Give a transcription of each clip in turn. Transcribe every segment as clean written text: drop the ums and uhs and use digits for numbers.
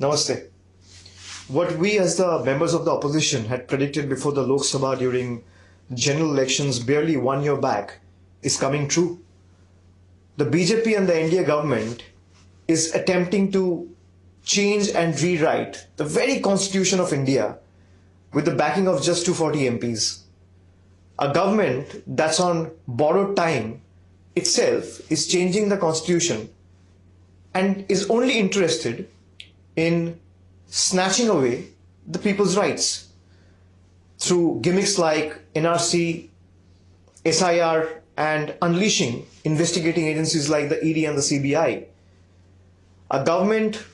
Namaste. What we as the members of the opposition had predicted before the Lok Sabha during general elections barely 1 year back is coming true. The BJP and the NDA government is attempting to change and rewrite the very constitution of India with the backing of just 240 MPs. A government that's on borrowed time itself is changing the constitution and is only interested in snatching away the people's rights through gimmicks like NRC, SIR, and unleashing investigating agencies like the ED and the CBI. A government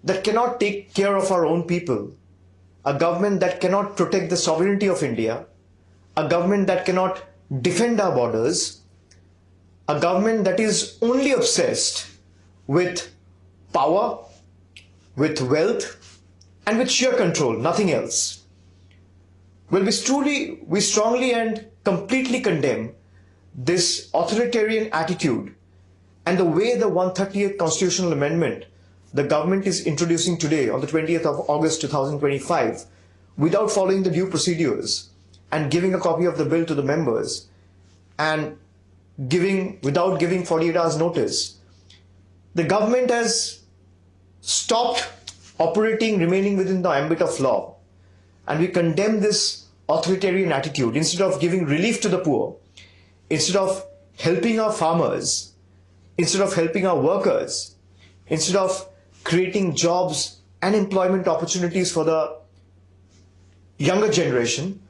that cannot take care of our own people, a government that cannot protect the sovereignty of India, a government that cannot defend our borders, a government that is only obsessed with power, with wealth, and with sheer control, nothing else. Well, we strongly and completely condemn this authoritarian attitude and the way the 138th constitutional amendment the government is introducing today on the 20th of August 2025 without following the due procedures and giving a copy of the bill to the members and without giving 48 hours notice. The government has stopped remaining within the ambit of law, and we condemn this authoritarian attitude. Instead of giving relief to the poor, instead of helping our farmers, instead of helping our workers, instead of creating jobs and employment opportunities for the younger generation,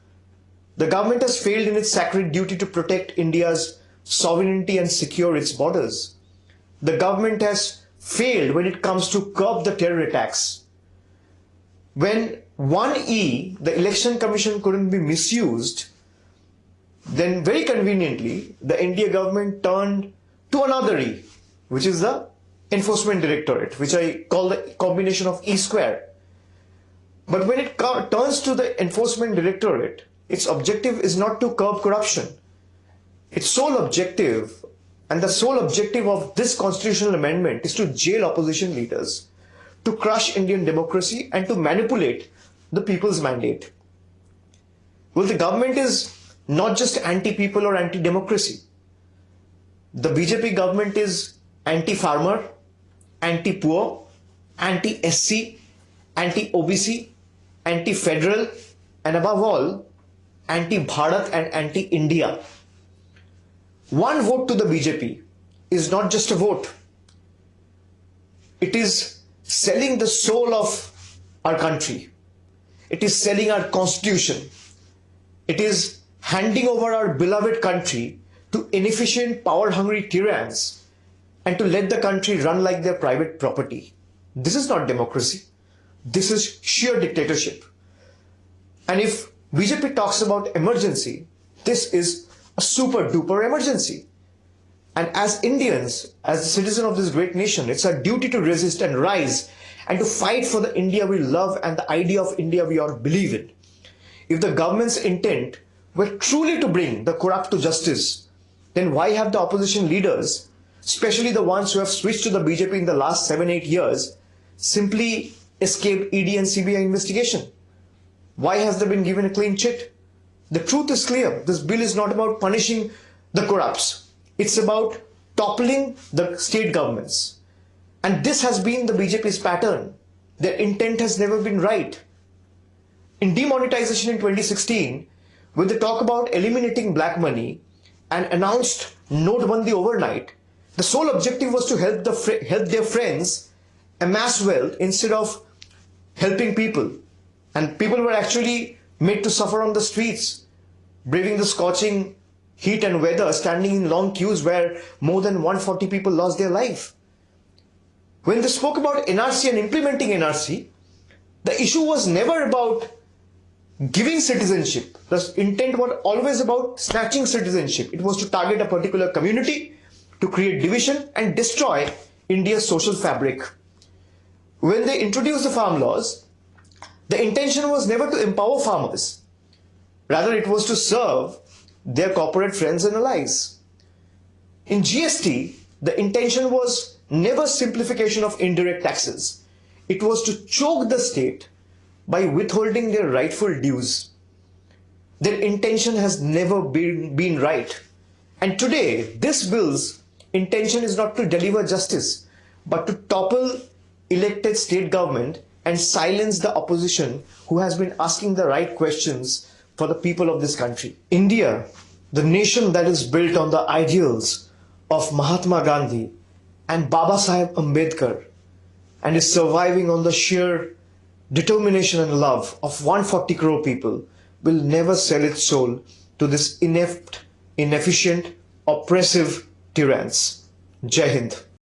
the government has failed in its sacred duty to protect India's sovereignty and secure its borders. The government has failed when it comes to curb the terror attacks. When 1E, the Election Commission, couldn't be misused, then very conveniently, the NDA government turned to another E, which is the Enforcement Directorate, which I call the combination of E square. But when it turns to the Enforcement Directorate, its objective is not to curb corruption. Its sole objective, and the sole objective of this constitutional amendment, is to jail opposition leaders, to crush Indian democracy, and to manipulate the people's mandate. Well, the government is not just anti-people or anti-democracy. The BJP government is anti-farmer, anti-poor, anti-SC, anti-OBC, anti-federal, and above all, anti-Bharat and anti-India. One vote to the BJP is not just a vote. It is selling the soul of our country. It is selling our constitution. It is handing over our beloved country to inefficient, power-hungry tyranns and to let the country run like their private property. This is not democracy. This is sheer dictatorship. And if BJP talks about emergency, this is a super duper emergency. And as Indians, as the citizens of this great nation, it's our duty to resist and rise and to fight for the India we love and the idea of India we all believe in. If the government's intent were truly to bring the corrupt to justice, then why have the opposition leaders, especially the ones who have switched to the BJP in the last 7-8 years, simply escaped ED and CBI investigation? Why has there been given a clean chit? The truth is clear. This bill is not about punishing the corrupts. It's about toppling the state governments. And this has been the BJP's pattern. Their intent has never been right. In demonetization in 2016, when they talk about eliminating black money and announced Notebandi overnight, the sole objective was to help their friends amass wealth instead of helping people. And people were actually made to suffer on the streets, braving the scorching heat and weather, standing in long queues where more than 140 people lost their life. When they spoke about NRC and implementing NRC, the issue was never about giving citizenship. The intent was always about snatching citizenship. It was to target a particular community, to create division and destroy India's social fabric. When they introduced the farm laws, the intention was never to empower farmers. Rather, it was to serve their corporate friends and allies. In GST, the intention was never simplification of indirect taxes. it was to choke the state by withholding their rightful dues. Their intention has never been right. And today, this bill's intention is not to deliver justice, but to topple elected state government and silence the opposition who has been asking the right questions for the people of this country. India, the nation that is built on the ideals of Mahatma Gandhi and Baba Saheb Ambedkar and is surviving on the sheer determination and love of 140 crore people, will never sell its soul to this inept, inefficient, oppressive tyrants. Jai Hind.